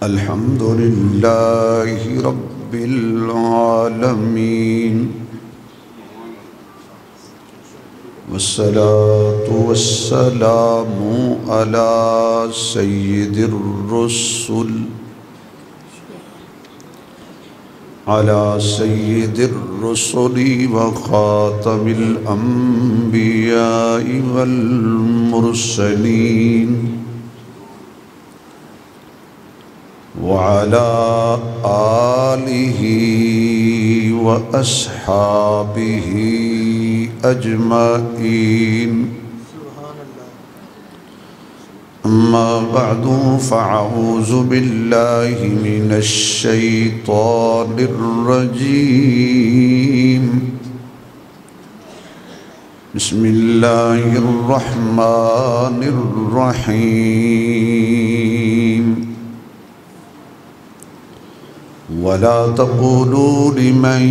الحمد لله رب العالمين والصلاة والسلام على سيد الرسل وخاتم الأنبياء والمرسلين وعلى آله وأصحابه أجمعين. أما بعد فأعوذ بالله من الشيطان الرجيم. بسم الله الرحمن الرحيم. ولا تقولوا لمن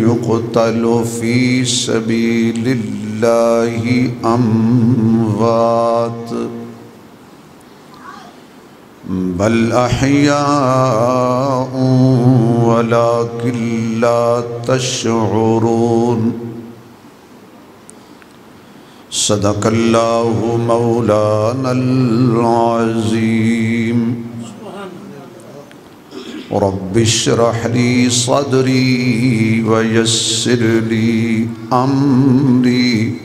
يقتل في سبيل الله أموات بل أحياء ولكن لا تشعرون. صدق الله مولانا العظيم. رب اشرح لي صدري ويسر لي أمري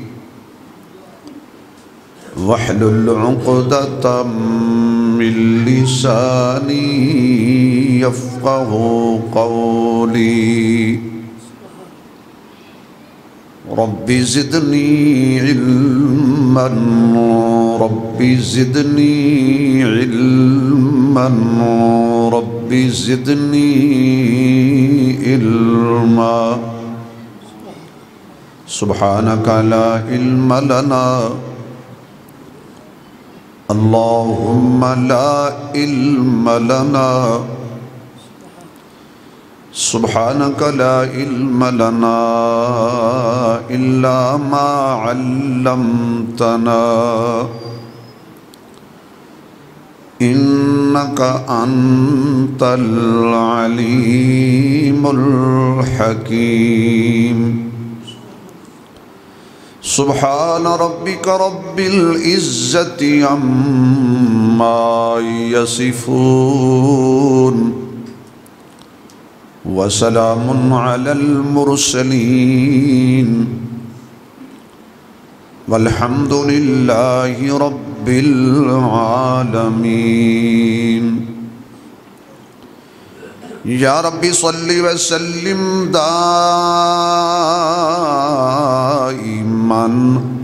واحلل عقدة من لساني يفقه قولي. رب زدني علما رب زدني علما رب زدني علما. سبحانك لا علم لنا اللهم لا علم لنا سبحانك لا علم لنا إلا ما علمتنا إنك أنت العليم الحكيم. سبحان ربك رب العزة عما يصفون وسلام على المرسلين والحمد لله رب العالمين. یا رب صل وسلم دائما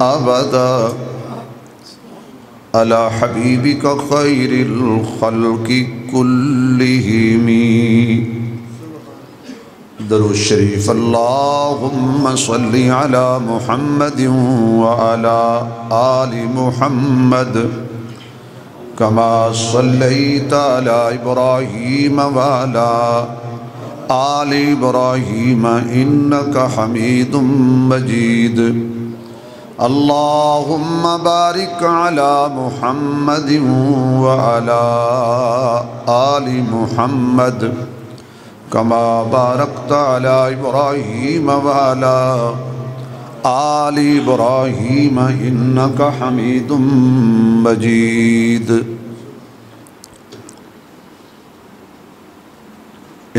ابدا على حبيبك خير الخلق كلهم. درود شریف. اللهم صل على محمد وعلى آل محمد كما صليت على إبراهيم وعلى آل إبراهيم إنك حميد مجيد. اللهم بارك على محمد وعلى آل محمد كما باركت على إبراهيم وعلى آل إبراهيم إنك حميد مجيد.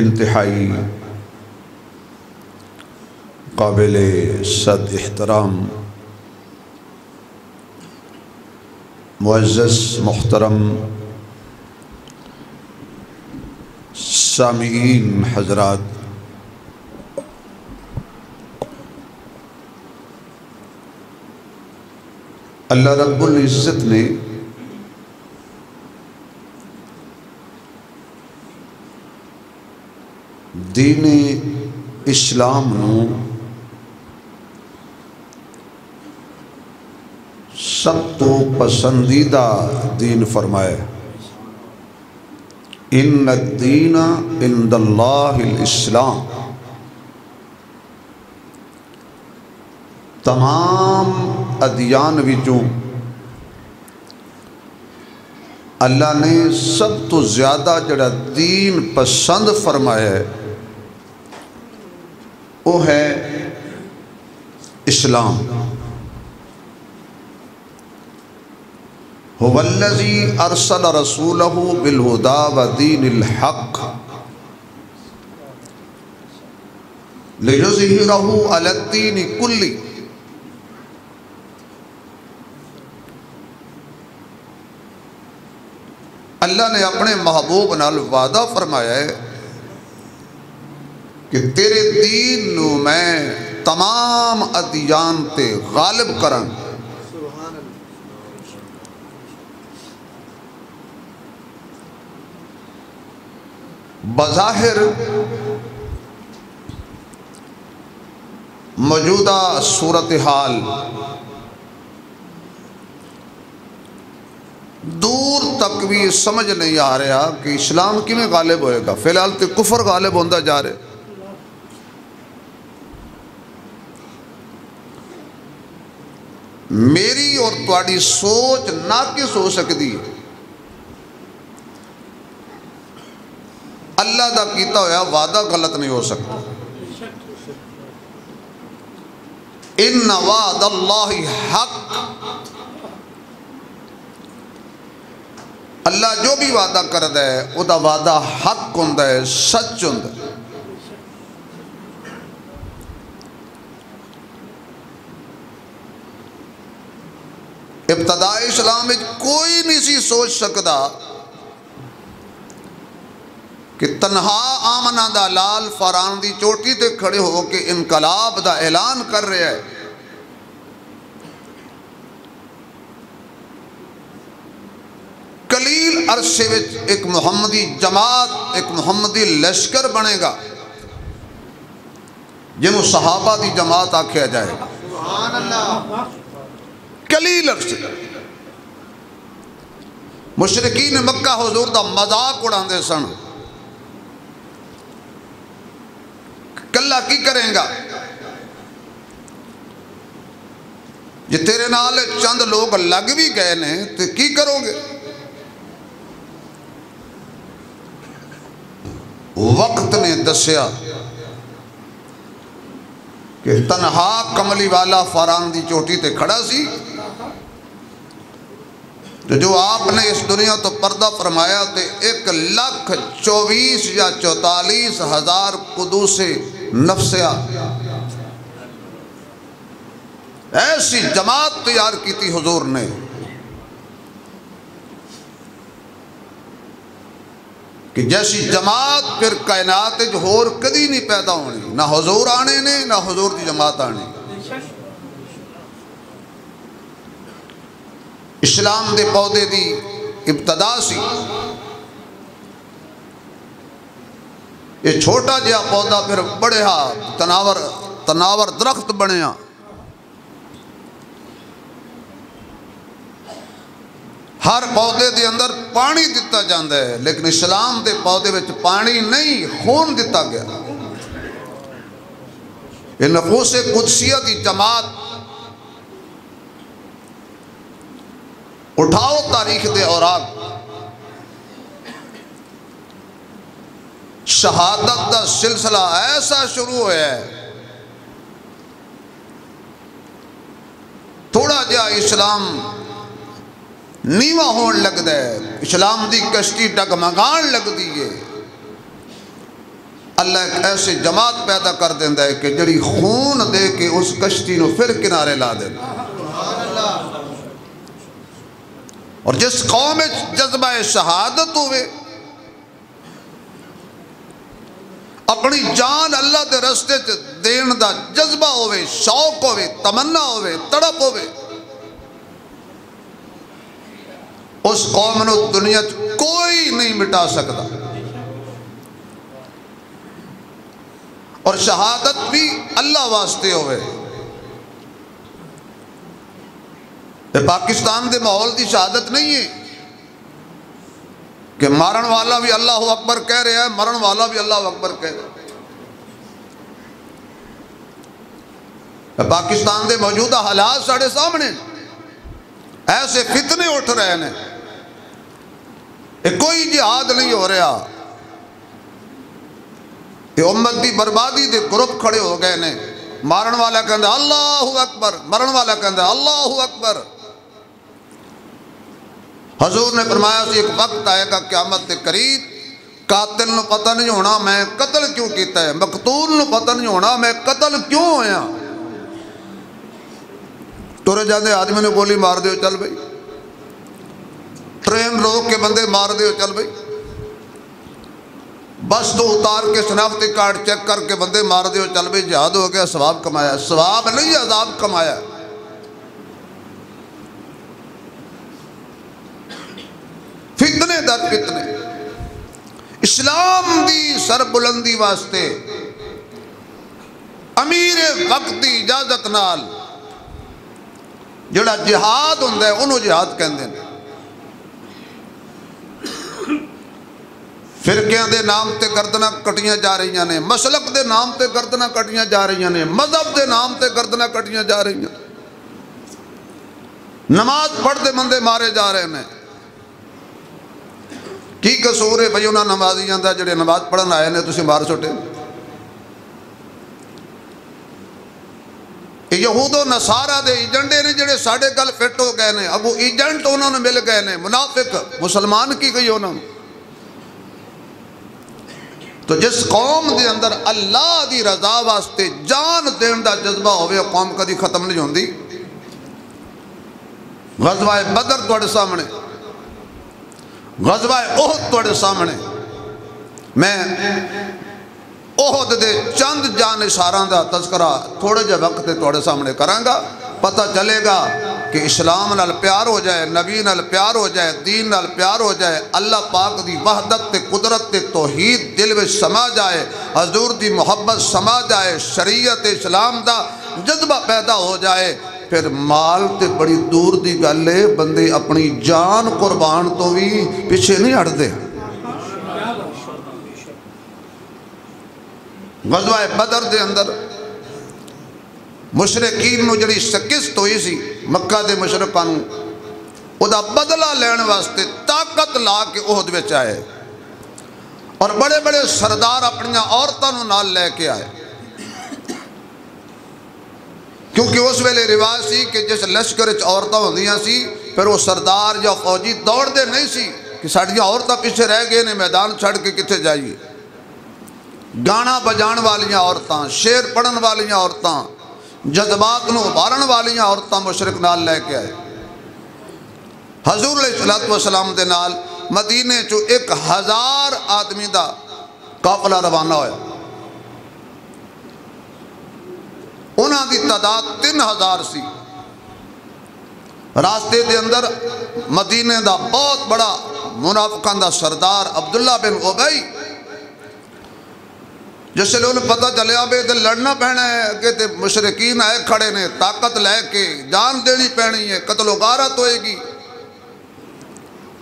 انتہائی قابل صد احترام معزز محترم سامعین حضرات، اللہ رب العزت نے دین اسلام نو سب تو پسندیدہ دین فرمایا. ان الدین عند اللہ الاسلام. تمام ادیان وچوں اللہ نے سب تو زیادہ جڑا دین پسند فرمایا ہے وہ ہے اسلام. هو الذی ارسل رسولہ بالہدی ودین الحق لیظہرہ علی الدین کلہ. اللہ نے اپنے محبوب نال وعدہ فرمایا ہے کہ تیرے دین نو میں تمام ادیان تے غالب کرن. بظاہر موجودہ صورتحال دور تک بھی سمجھ نہیں آ رہا کہ اسلام کیویں غالب ہوئے گا. فی الحال تو کفر غالب ہوتا جا رہے. میری اور تواڈی سوچ ناقص ہو سکتی ہے. اللہ دا کیتا ہویا وعدہ غلط نہیں ہو سکتا. ان وعد اللہ حق. اللہ جو بھی وعدہ کردا ہے وہ دا وعدہ حق ہوندا ہے, سچ ہوندا ہے. ابتدائی اسلام میں کوئی نہیں سی سوچ سکتا کہ تنہا آمنہ دا لال فاران دی چوٹی تے کھڑے ہو کے انقلاب دا اعلان کر رہے ہیں. قلیل عرصے وچ ایک محمدی جماعت, ایک محمدی لشکر بنے گا جنہوں صحابہ دی جماعت آکھیا جائے گا. سبحان اللہ. قلیل عرصے مشرکین مکہ حضور دا مذاق اڑاندے سن. کلا کی کریں گا جی تیرے نال چند لوگ لگ بھی گئے نے تو کی کرو گے. وقت نے دسیا کہ تنہا کملی والا فاران دی چوٹی تے کھڑا سی تو جو آپ نے اس دنیا تو پردہ فرمایا تے 1,24,000 یا 44,000 قدوس نفسیہ ایسی جماعت تیار کی تھی حضور نے کہ جیسی جماعت پھر کائنات جو ہور کدی نہیں پیدا ہونی. نہ حضور آنے نے نہ حضور دی جماعت آنی. اسلام دے پودے دی ابتدا سی. یہ چھوٹا جہا پودا پھر بڑھیا تناور درخت بنیا. ہر پودے دے اندر پانی دیتا جاندہ ہے لیکن اسلام دے پودے وچ پانی نہیں, خون دیتا گیا. یہ نفوس قدسیہ دی جماعت اٹھاؤ تاریخ دے اوراق. شہادت دا سلسلہ ایسا شروع ہوا ہے تھوڑا جہا اسلام نیواں ہون لگدا ہے, اسلام دی کشتی ڈگمگان لگ دیئے. اللہ ایک ایسے جماعت پیدا کر دیندہ ہے کہ جڑی خون دے کے اس کشتی نو پھر کنارے لا دے. اور جس قوم میں جذبہ شہادت ہوئے اپنی جان اللہ دے رستے دین دا جذبہ ہوئے, شوق ہوئے, تمنا ہوئے, تڑپ ہوئے, اس قوم نو دنیا کوئی نہیں مٹا سکتا. اور شہادت بھی اللہ واسطے ہوئے. پاکستان دے ماحول دی شہادت نہیں ہے کہ مارن والا بھی اللہ اکبر کہہ رہا ہے, مرن والا بھی اللہ اکبر کہہ رہا ہے. پاکستان دے موجودہ حالات ساڑھے سامنے ایسے فتنے اٹھ رہے ہیں کوئی جہاد نہیں ہو رہا، یہ امت دی بربادی دے گروپ کھڑے ہو گئے نے، مارن والا کہندا اللہ اکبر، مرن والا کہندا اللہ اکبر۔ حضور نے فرمایا سی ایک وقت آئے گا قیامت کے قریب، قاتل نو پتہ نہیں ہونا میں قتل کیوں کیتا ہے، مقتول نو پتہ نہیں ہونا میں قتل کیوں ہویا۔ ٹرے جاندے آدمی نے گولی مار دیو، چل بھئی، ٹرین روک کے بندے مار دیو، چل بھئی، بس تو اتار کے شناختی کارڈ چیک کر کے بندے مار دیو، چل بھئی، جہاد ہو گیا، ثواب کمایا۔ ثواب نہیں، عذاب کمایا۔ فتنے در فتنے، اسلام دی سربلندی واسطے امیر وقت دی اجازت نال جڑا جہاد ہوندہ ہے انہوں جہاد کہندے ہیں۔ فرقیاں دے نام تے گردناں کٹیاں جا رہی ہیں، مسلک دے نام تے گردناں کٹیاں جا رہی ہیں، مذہب دے نام تے گردناں کٹیاں جا رہی ہیں، نماز پڑھ دے بندے مارے جا رہے ہیں۔ کی قصور ہے بھئی انہاں نمازیاں دا جڑے نماز پڑھن آئے نے تسی مار چھوٹے؟ یہود و نصارہ دے ایجنڈے نے جڑے ساڑھے گل فٹ ہو گئے نے، اب وہ ایجنٹ انہوں نے مل گئے نے، منافق مسلمان کی گئی انہوں نے۔ تو جس قوم دے اندر اللہ دی رضا واسطے جان دین دا جذبہ ہوئے، قوم کدی ختم نہیں ہوندی۔ غزوہ بدر توڑے سامنے، غزوہ احد توڑے سامنے، میں احد دے چند جانشاراں دا تذکرہ تھوڑے جے وقت توڑے سامنے کروں گا، پتہ چلے گا کہ اسلام نال پیار ہو جائے، نبی نال پیار ہو جائے، دین نال پیار ہو جائے، اللہ پاک دی وحدت تے قدرت تے توحید دل میں سما جائے، حضور دی محبت سما جائے، شریعت اسلام دا جذبہ پیدا ہو جائے، پھر مال تے بڑی دور دی گلے، بندے اپنی جان قربان تو بھی پیچھے نہیں ہٹ دے۔ غزوہ بدر دے اندر مشرقین نو جڑی شکست ہوئی سی، مکہ دے مشرقاں نو، او دا بدلہ لین واسطے طاقت لا کے احد وچ آئے، اور بڑے بڑے سردار اپنیاں عورتاں نو نال لے کے آئے، کیونکہ اس ویلے رواج سی کہ جس لشکر وچ عورتاں ہوندیاں سی، پھر وہ سردار یا فوجی دوڑ دے نہیں سی کہ ساڈیاں عورتاں پیچھے رہ گئے نے، میدان چھڑ کے کتے جائیے۔ گانا بجان والیاں عورتاں، شعر پڑھن والیاں عورتاں، جذبات نو ابھارن والیاں عورتاں مشرق نال لے کے آئے۔ حضور علیہ السلام دے نال مدینے چو 1000 آدمی دا قافلہ روانہ ہویا، انہاں دی تعداد 3000 سی۔ راستے دے اندر مدینے دا بہت بڑا منافقان دا سردار عبداللہ بن ابی، جس لئے انہیں پتہ چلیا بے دل لڑنا پہنا ہے کہ تے مشرقین آئے کھڑے نے، طاقت لے کے جان دینی پہنی ہے، قتل و غارت ہوئے گی،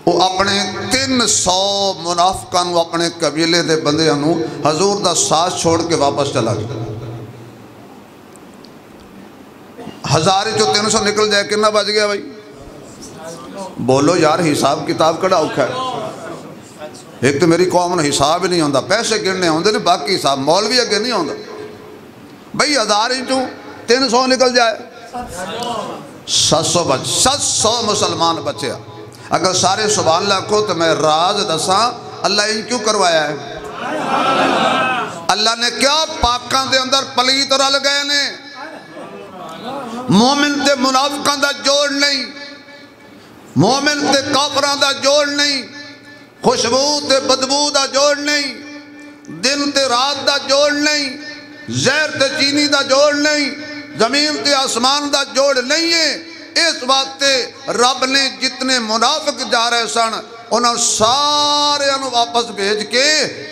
وہ اپنے 300 منافقان وہ اپنے قبیلے دے بندے انہوں حضور دا ساتھ چھوڑ کے واپس چلا گیا۔ 1000 جو 300 نکل جائے کتنا بچ گیا بھائی؟ بولو یار، حساب کتاب کڑا اوکھا ہے۔ ایک تو میری قوم نے حساب نہیں ہوندہ، پیسے گرنے ہوندے نے، باقی حساب مولوی اگے نہیں ہوندہ۔ بھئی 1000 جو 300 نکل جائے 700 بچ، 700 مسلمان بچے۔ اگر سارے سبحان اللہ کو تو میں راز دساں اللہ ان کیوں کروایا ہے؟ اللہ نے کیا پاکان دے اندر پلیت رل گئے نے، مومن تے منافقان دا جوڑ نہیں، مومن تے کافران دا جوڑ نہیں، خوشبو تے بدبو دا جوڑ نہیں، دن تے رات دا جوڑ نہیں، زہر تے چینی دا جوڑ نہیں، زمین تے آسمان دا جوڑ نہیں ہے۔ اس بات تے رب نے جتنے منافق جا رہے سن انہوں سارے انہوں واپس بھیج کے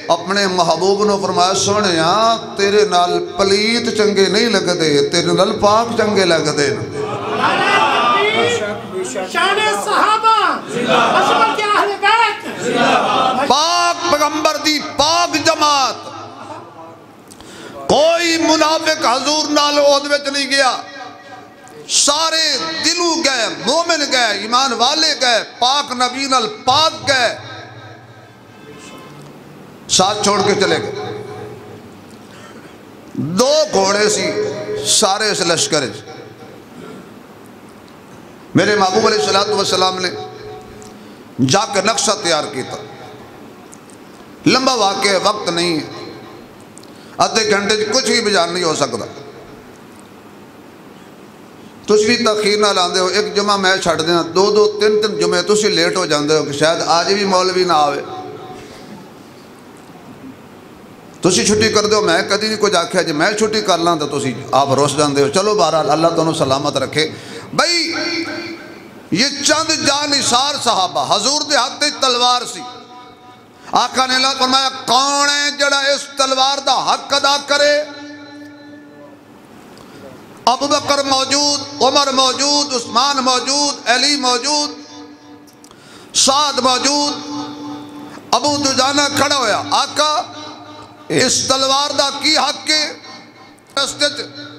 اپنے محبوب نے فرمایا، سنیا تیرے نال پلیت چنگے نہیں لگ دے، تیرے نال پاک چنگے لگ دے۔ شان صحابہ، عصمت اہل بیت، پاک پیغمبر دی پاک جماعت، کوئی منافق حضور نال احد وچ نہیں گیا، سارے دلوں گئے، مومن گئے، ایمان والے گئے، پاک نبی نال پاک گئے، ساتھ چھوڑ کے چلے گئے. 2 گھوڑے سی سارے اس لشکر. میرے محبوب علیہ السلام نے جا کے نقشہ تیار کیتا. لمبا واقعہ وقت نہیں ہے, آدھے گھنٹے کچھ بھی بیان نہیں ہو سکتا. تسی بھی تاخیر نہ لاندے ہو, ایک جمعہ میں چھڑ دینا, 2 3 جمعے تسی لیٹ ہو جاندے ہو کہ شاید آج بھی مولوی نہ آوے. تسی چھٹی کر دو, میں کدی نہیں کچھ آکھیا جی میں چھٹی کر لاں تو تسی آپ روس جاندے ہو. چلو بہرحال اللہ تانوں سلامت رکھے. بھائی یہ چند جانثار صحابہ, حضور دے ہاتھ تے تلوار سی. آقا نے اللہ فرمایا کون ہے جڑا اس تلوار دا حق ادا کرے؟ ابو بکر موجود, عمر موجود, عثمان موجود, علی موجود, سعد موجود. ابو دجانہ کھڑا ہویا, آقا اس تلوار دا کی حق ہے؟ رستے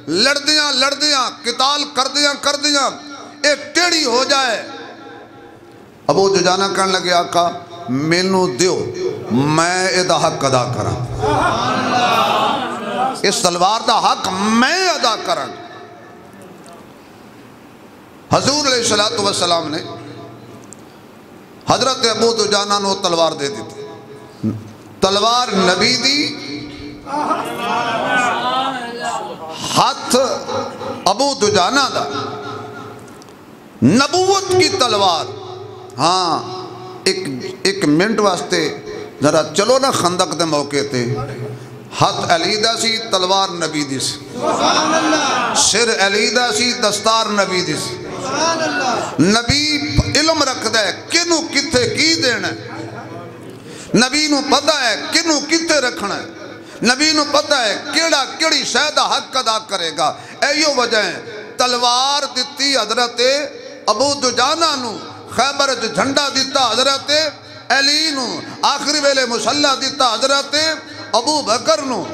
لڑدیاں قتال کردیاں ایک ٹیڑی ہو جائے. ابو دجانہ کہنے لگے آقا مینوں دیو, میں ادا حق ادا کرا, اس تلوار دا حق میں ادا کرا. حضور علیہ السلام نے حضرت ابو دجانہ نو تلوار دے دی تھی. تلوار نبی دی, ہاتھ ابو دجانہ دا, نبوت کی تلوار. ہاں ایک منٹ واسطے ذرا چلو نا خندق دے موقع تے, ہاتھ علی دا سی, تلوار نبی دی سی, سر علی دا سی, دستار نبی دی سی. نبی علم رکھدا ہے کنوں کتے کی دینا ہے, نبی نو پتہ ہے کنوں کتے رکھنا ہے, نبی نو پتہ ہے کیڑی شے دا حق ادا کرے گا. ایو وجہ ہے تلوار دتی حضرت ابو دجانہ نو, خیبر جھنڈا دیتا حضرت علی نو, آخری ویلے مسلح دیتا حضرت ابو بکر نو.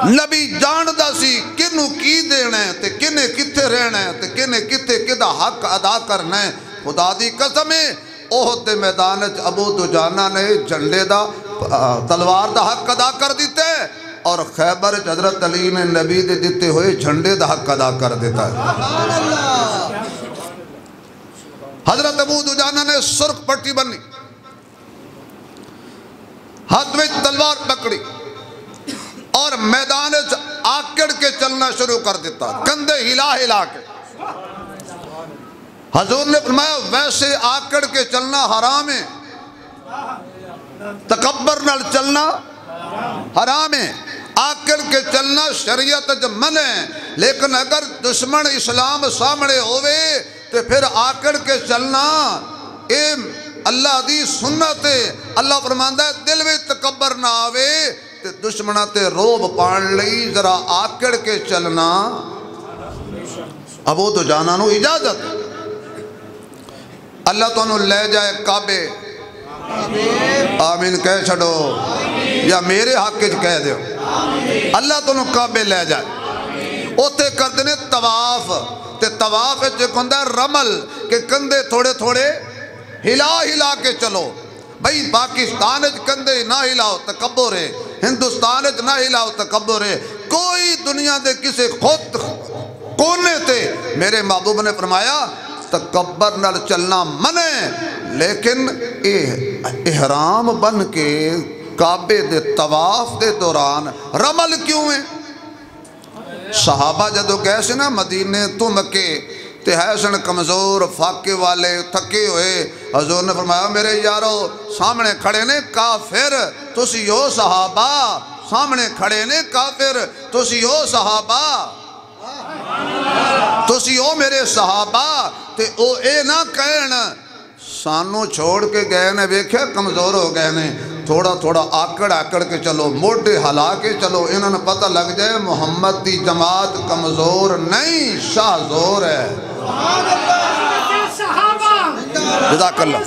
نبی جاندا سی کنوں کی دینا ہے تے کنے کتے رہنا ہے تے کنے کتے کدا حق ادا کرنا ہے. خدا دی قسم ہے احد دے میدان وچ ابو دجانہ نے جھنڈے دا تلوار دا حق ادا کر دیتا ہے, اور خیبر حضرت علی نے نبی دے دیتے ہوئے جھنڈے دا حق ادا کر دیتا ہے. حضرت ابو دجانہ نے سرخ پٹی بنی, ہاتھ میں تلوار پکڑی اور میدان آکڑ کے چلنا شروع کر دیتا, کندھے ہلا کے. حضور نے فرمایا ویسے آکڑ کے چلنا حرام ہے, تکبر نال چلنا حرام ہے, آکڑ کے چلنا شریعت جو منع ہے. لیکن اگر دشمن اسلام سامنے ہوئے تو پھر آکڑ کے چلنا اے اللہ دی سنت ہے. اللہ فرماندا ہے دل میں تکبر نہ آوے تے دشمنہ تے روب پان لئی ذرا آکڑ کے چلنا. ابو دجانہ نو اجازت, اللہ تو انہوں لے جائے کعبے, آمین کہہ چھڑو یا میرے حق کچھ کہہ دیو. اللہ تو انہوں کعبے لے جائے, اوتے کر دینے طواف, تے طواف جو کندہ رمل کہ کندھے تھوڑے ہلا کے چلو. بھئی پاکستان کندھے نہ ہلاؤ تکبر ہے, ہندوستان نہ ہلاؤ تکبر ہے. کوئی دنیا دے کسی خود کونے تے میرے محبوب نے فرمایا تکبر نال چلنا منع, لیکن احرام بن کے کعبے دے طواف دے دوران رمل کیوں ہے؟ صحابہ جدو گئے سے نا مدینے تو مکے تے ہے سن کمزور فاقے والے تھکے ہوئے. حضور نے فرمایا میرے یارو سامنے کھڑے نے کافر, تسی ہو صحابہ, سامنے کھڑے نے کافر, تسی ہو صحابہ, تسی ہو میرے صحابہ. تے او اے نہ کہن سانو چھوڑ کے گئے نے, ویکھے کمزور ہو گئے نے, تھوڑا آکڑ کے چلو, موٹے ہلا کے چلو, انہوں نے پتہ لگ جائے محمد دی جماعت کمزور نہیں شاہ زور ہے. جزاک اللہ.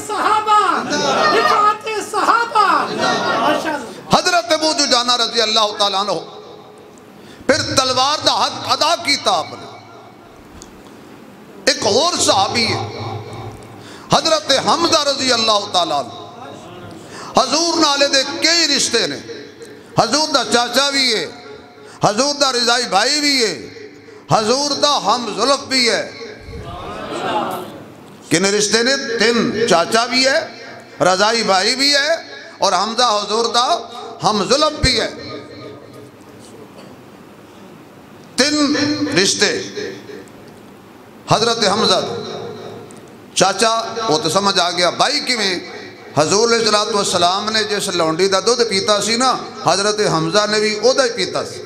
حضرت ابو دجانہ رضی اللہ تعالیٰ عنہ پھر تلوار دا حق ادا کیتا آپ نے. ایک اور صحابی ہے حضرت حمزہ رضی اللہ تعالیٰ عنہ. حضور نالے دے کئی رشتے نے، حضور دا چاچا بھی ہے، حضور دا رضائی بھائی بھی ہے، حضور دا ہم زلف بھی ہے۔ کن رشتے نے؟ 3، چاچا بھی ہے، رضائی بھائی بھی ہے، اور حمزہ حضور دا ہم زلف بھی ہے۔ 3 رشتے۔ حضرت حمزہ چاچا وہ تو سمجھ آ گیا، بھائی کی میں حضور علیہ السلام نے جس لونڈی دا دودھ پیتا سی نا، حضرت حمزہ نے بھی او دا ہی پیتا سی،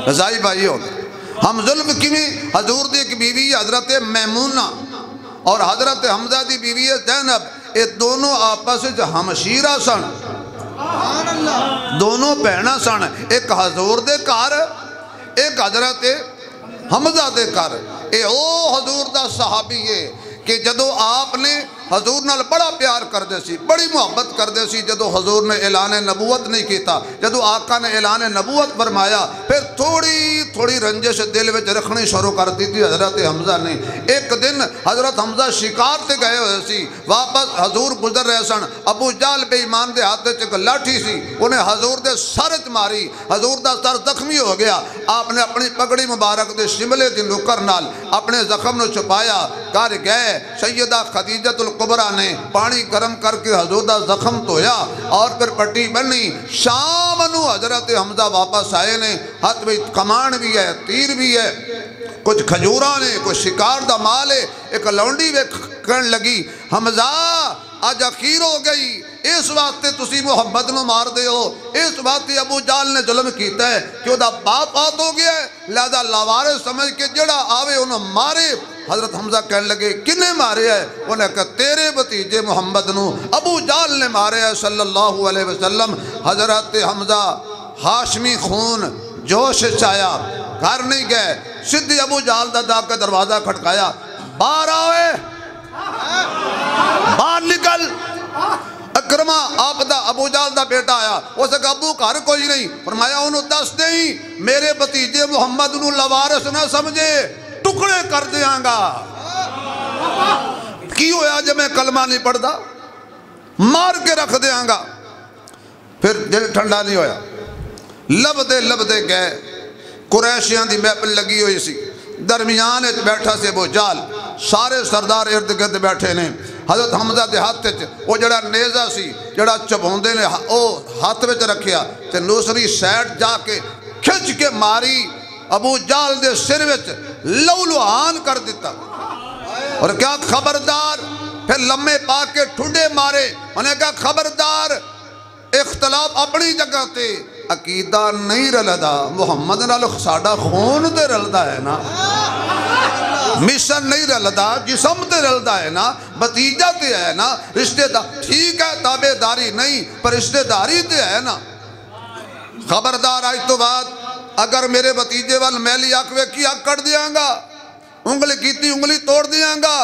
رضائی بھائی ہو گئے۔ ہم ظلم کی میں حضور دی ایک بیوی حضرت میمونہ اور حضرت حمزہ دی بیوی زینب، یہ دونوں آپس ہمشیرہ سن، دونوں بہناں سن، ایک حضور دے کار ایک حضرت حمزہ دے کار۔ اے او حضور دا صحابی ہے کہ جدو آپ نے حضور نال بڑا پیار کر دے سی، بڑی محبت کر دے سی، جدو حضور نے اعلان نبوت نہیں کیتا، جدو آقا نے اعلان نبوت فرمایا، پھر تھوڑی رنجش دل وچ رکھنی شروع کر دی تھی حضرت حمزہ نے۔ ایک دن حضرت حمزہ شکار تے گئے ہوئے سی، واپس حضور گزر رہے سن، ابو جہل بے ایمان دے ہاتھ وچ ایک لاٹھی سی، انہیں حضور دے سر وچ ماری، حضور دا سر زخمی ہو گیا۔ آپ نے اپنی پگڑی مبارک دے شملے دی نوکر نال اپنے زخم نو چھپایا، گھر گئے، سیدہ خدیجۃ الکبریٰ نے پانی گرم کر کے حضور دا زخم دھویا اور پھر پٹی بنی۔ شام نو حضرت حمزہ واپس آئے نے، ہاتھ میں کمان بھی ہے، تیر بھی ہے، کچھ کھجوراں نے، کچھ شکار دا مال ہے۔ ایک لونڈی وے کرن لگی، حمزہ آج اخیر ہو گئی، اس واسطے تسی محمد نو مار دے ہو، اس واسطے ابو جہل نے ظلم کیتا ہے کہ وہ دا باپ فوت ہو گیا ہے، لہذا لاوارث سمجھ کے جڑا آوے انہوں مارے۔ حضرت حمزہ کہنے لگے کنے مارے ہے؟ انہیں کہا تیرے بتیجے محمد نو ابو جہل نے مارے ہے صلی اللہ علیہ وسلم۔ حضرت حمزہ ہاشمی خون جوش چایا، گھر نہیں گئے، سدھی ابو جہل دا کے دروازہ کھٹکایا، باہر آوے، باہر نکل۔ اکرمہ آپ دا ابو جہل دا بیٹا آیا، اسے کہا ابو گھر کوئی نہیں، فرمایا انہوں دس دیں میرے بتیجے محمد نو لوارث نہ سمجھے، ٹکڑے کر دیاں گا۔ کی ہویا جب میں کلمہ نہیں پڑھدا؟ مار کے رکھ دیاں گا۔ پھر دل ٹھنڈا نہیں ہویا، لب دے گئے، قریشیاں دی محفل لگی ہوئی سی، درمیان بیٹھا سے ابو جہل، سارے سردار ارد گرد بیٹھے نے۔ حضرت حمزہ دے ہاتھ وہ جڑا نیزہ سی، جڑا چبوندے نے او ہاتھ وچ رکھیا تے دوسری سائڈ جا کے کھچ کے ماری، ابو جہل دے سر وچ لولوہان کر دیتا، اور کیا خبردار، پھر لمحے پا کے ٹھنڈے مارے، انہیں کہا خبردار، اختلاف اپنی جگہ تے، عقیدہ نہیں رلدا، محمد نال ساڈا خون تے رلدا ہے نا، مشن نہیں رلدا، جسم تے رلدا ہے نا، بتیجہ تے ہے نا، رشتہ دار ٹھیک ہے، تابع داری نہیں پر رشتہ داری تے ہے نا۔ خبردار آج تو بعد اگر میرے بتیجے وال میلی آکوے کی آگ کر دیاں گا، انگلی کیتی انگلی توڑ دیاں گا،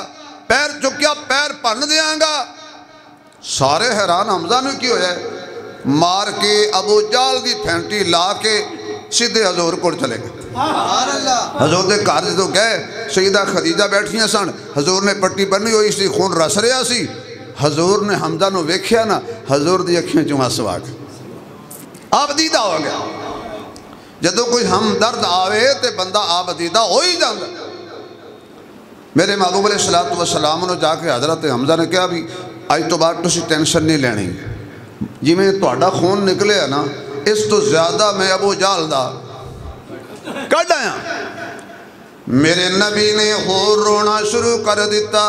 پیر چکیا پیر پن دیاں گا۔ سارے حیران، حمزہ نے کی ہویا ہے؟ مار کے ابو جہل دی پھینٹی لا کے سیدھے حضور کو چلے گئے۔ حضور دے گھر تو گئے، سیدہ خدیجہ بیٹھیاں سن، حضور نے پٹی بنی ہوئی سی، خون رس رہا سی، حضور نے حمزہ نو ویکھیا نا، حضور دی اکھیں چوں آنسو آ گئے، آپ دیدہ ہو گیا۔ جدو کوئی ہمدرد آوے تے بندہ آپ دیدہ ہو ہی جاندہ۔ میرے محبوب علیہ السلام نے جا کے حضرت حمزہ نے کہا بھی آج تو بات تسی ٹینشن نہیں لینی، جی میں تہاڈا خون نکلے ہے نا، اس تو زیادہ میں ابو جہل دا کڈ آیا۔ میرے نبی نے ہور رونا شروع کر دیتا،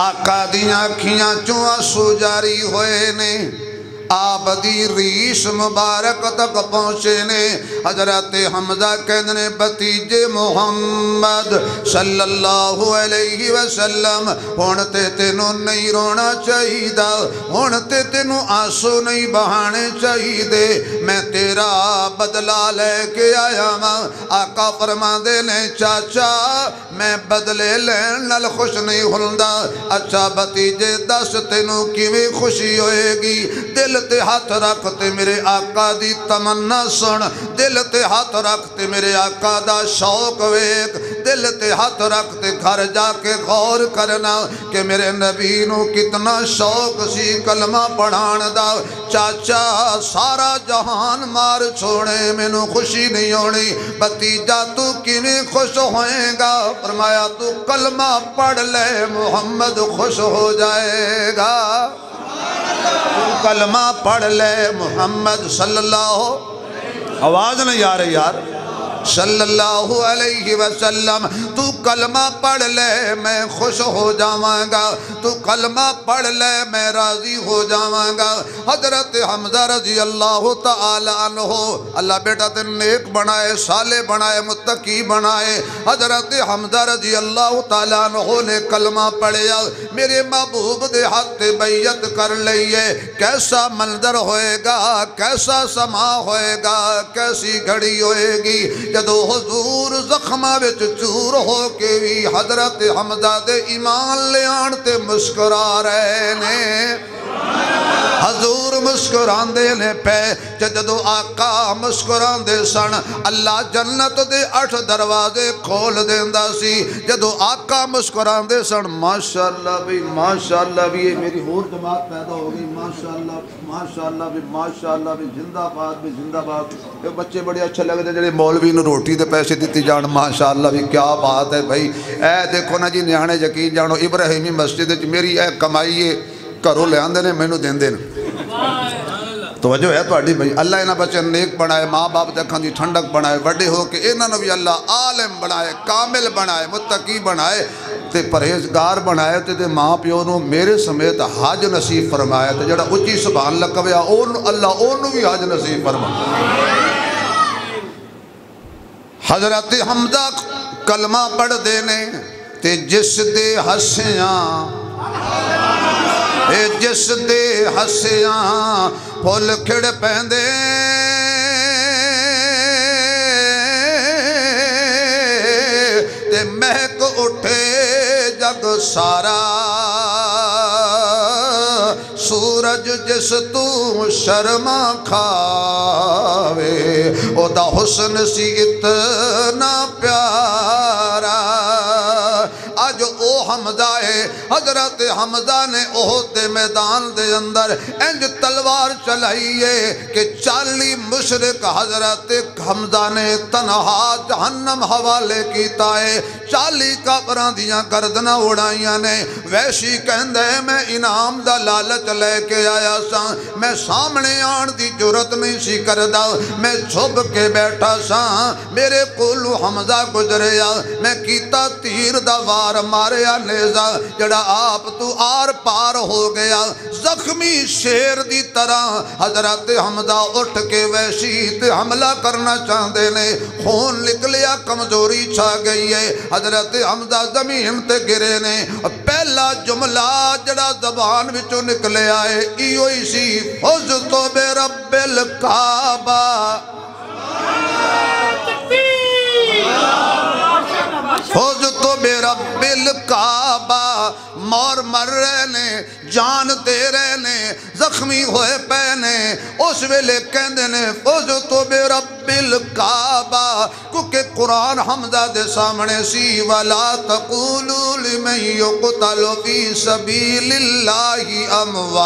آقا دیاں اکھیاں چوں آنسو جاری ہوئے نے، آپ دی ریش مبارک تک پہنچے نے۔ حضرت حمزہ کہنے بتیجے محمد صلی اللہ علیہ وسلم، ہونتے تینوں نہیں رونا چاہی دا، ہونتے تینوں آنسو نہیں بہانے چاہی دے، میں تیرا بدلہ لے کے آیا ماں۔ آقا فرما دے نے چاچا میں بدلے لین نال خوش نہیں ہلدا، اچھا بتیجے دس تینوں کیویں خوشی ہوئے گی؟ دل دل تے ہاتھ رکھ تے میرے آقا دی تمنا سن دل تے ہاتھ رکھ تے میرے آقا دا شوق ویک دل تے ہاتھ رکھ تے گھر جا کے غور کرنا کہ میرے نبی نو کتنا شوق سی کلمہ پڑھان دا چاچا سارا جہان مار چھوڑے مینوں خوشی نہیں ہونی بھتیجا تو کیویں خوش ہوئے گا فرمایا تو کلمہ پڑھ لے محمد خوش ہو جائے گا تو کلمہ پڑھ لے محمد صلی اللہ آواز نہیں آ رہی یار صلی اللہ علیہ وسلم تو کلمہ پڑھ لے میں خوش ہو جاواں گا تو کلمہ پڑھ لے میں راضی ہو جاواں گا حضرت حمزہ رضی اللہ تعالی عنہ اللہ بیٹا تے نیک بنائے صالح بنائے متقی بنائے حضرت حمزہ رضی اللہ تعالی عنہ نے کلمہ پڑھیا میرے محبوب دے ہاتھ بیعت کر لئیے کیسا منظر ہوئے گا کیسا سما ہوئے گا کیسی گھڑی ہوئے گی جدو حضور زخمہ وچ چور ہو کے بھی حضرت حمزہ دے ایمان لے آنتے مسکرا رہے نے حضور مسکران دے نے پہ جدو آقا مسکران دے سن اللہ جنت دے 8 دروازے کھول دیندہ سی جدو آقا مسکران دے سن ماشاءاللہ بھی یہ میری اور جماعت پیدا ہوگی ماشاءاللہ بھی زندہ باد یہ بچے بڑے اچھے لگتے ہیں جڑے مولوی نے روٹی دے پیسے دیتی جان ماشاءاللہ بھی کیا بات ہے بھائی اے دیکھو نا جی نیانے یقین جانو ابراہیمی مسجد میری اے کمائیے گھروں لے آندے نے مینوں دیندے نے توجہ ہے تہاڈی بھائی اللہ انہاں بچے نیک بنائے ماں باپ دے اکھاں دی ٹھنڈک بنائے وڈے ہو کے انہاں نوں بھی اللہ عالم بنائے کامل بنائے متقی بنائے تے پرہیزگار بنائے تے ماں پیو نوں میرے سمیت حج نصیب فرمائے تے جڑا اچھی سبحان اللہ کہے اللہ اونوں بھی حج نصیب فرمائے حضرت حمزہ کلمہ پڑھ دے نے تے جس دے ہسیاں اے جس دے ہسیاں پھول کھڑ پیندے تے مہک اٹھے جگ سارا سورج جس تو شرما کھاوے او دا حسن سی اتنا پیارا آج او حمزہ ہے حضرت حمزہ نے احد میدان دے اندر انج تلوار چلائیے کہ 40 مشرک حضرت حمزہ نے تنہا جہنم حوالے کیتا ہے 40 کافراں دیاں گردناں اڑائیاں نے ویشی کہندے میں انعام دا لالچ لے کے آیا سا میں سامنے آن دی جرت نہیں سی کردا میں چھپ کے بیٹھا سا میرے کولو حمزہ گزریا میں کیتا تیر دا وار ماریا نیزہ جڑا آپ تو آر پار ہو گیا زخمی شیر دی طرح حضرت حمزہ اٹھ کے وحشی تے حملہ کرنا چاہندے نے خون نکلیا کمزوری چھا گئی ہے حضرت حمزہ زمین تے گرے نے پہلا جملہ جڑا زبان وچوں نکلے آئے ایوئی سی فزتو بے رب الکعبہ فوزتو بے رب الکعبہ مور مر رہنے جان دے رہنے زخمی ہوئے پہنے اس ویلے کہندے نے فوزتو بے رب الکعبہ کیونکہ قرآن حمزہ دے سامنے سی وَلَا تَقُولُوا لِمَنْ يُقْتَلُ فِي سَبِيلِ اللَّهِ أَمْوَاتٌ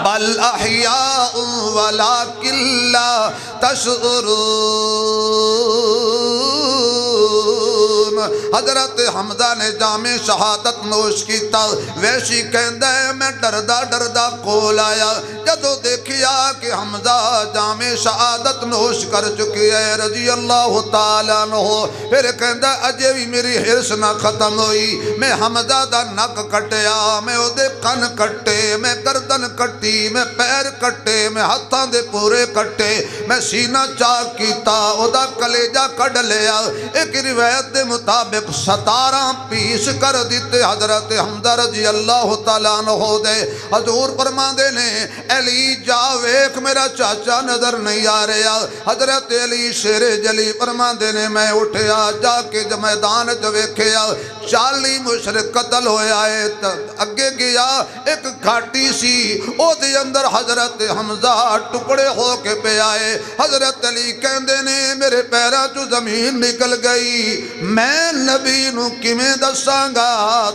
بل احیاء ولکن لا تشعرون حضرت حمزہ نے جام شہادت نوش کیتا ویشی کہندہ ہے میں ڈردہ کول آیا جدو دیکھیا کہ حمزہ جام شہادت نوش کر چکی ہے رضی اللہ تعالیٰ عنہ پھر کہندہ اجے بھی میری حرص نہ ختم ہوئی میں حمزہ دا نک کٹیا میں او دے کن کٹے میں گردن کٹی میں پیر کٹے میں ہتھاں دے پورے کٹے میں سینہ چاک کیتا او دا کلیجہ کڈ لیا ایک روایت دے مطابق 17 پیس کر دیتے حضرت حمزہ رضی اللہ تعالیٰ عنہ دے حضور فرما دے نے اے علی جا ویکھ میرا چاچا نظر نہیں آ رہا۔ حضرت علی شیر جلی فرماندے نے میں اٹھیا جا کے میدان چ ویکھیا 40 مشرک قتل ہویا ہے۔ اگے گیا ایک گھاٹی سی او دے اندر حضرت حمزہ ٹکڑے ہو کے پہ آئے۔ حضرت علی کہندے نے میرے پیراں چوں زمین نکل گئی، میں نبی نو کیویں دساں گا